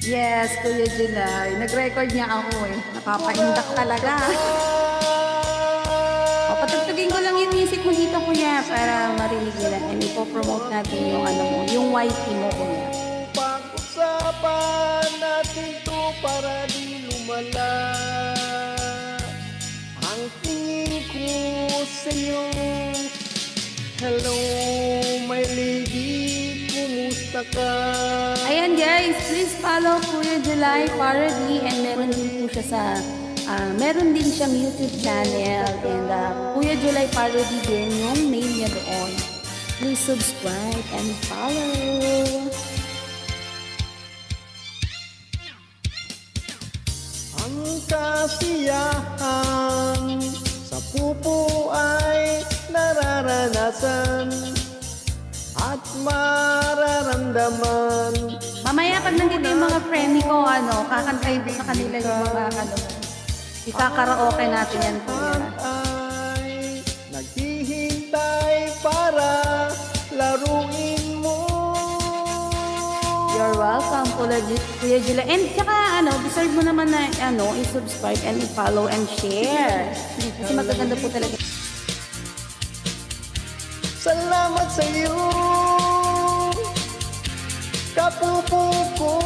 Yes, Kuya July. Nag-record niya ako eh. Napapaindak talaga. O, patugtugin ko lang yung music mo dito, Kuya, para marinig nila. And ipopromote natin yung ano mo, yung YT mo, Kuya. Pag-usapan natin to para di lumala. Ang tingin ko sa'yo, hello my lady, kumusta ka? Ayan guys, please follow Kuya July Parody and meron din po siya sa meron din siyang YouTube channel and Kuya July Parody din yung name niya doon. Please subscribe and follow. Ang kasiyahan sa pupo ay nararanasan at mararamdaman. Mamaya pag nandito yung mga friend ko, kakantayin ko sa kanila yung mga ikakaraoke natin yan, Kuya. Ay naghihintay para laruin mo. You're welcome, Kuya July. And tsaka, deserve mo naman na, i-subscribe and i-follow and share. Kasi magaganda po talaga. Salamat sa iyo, kapupo ko.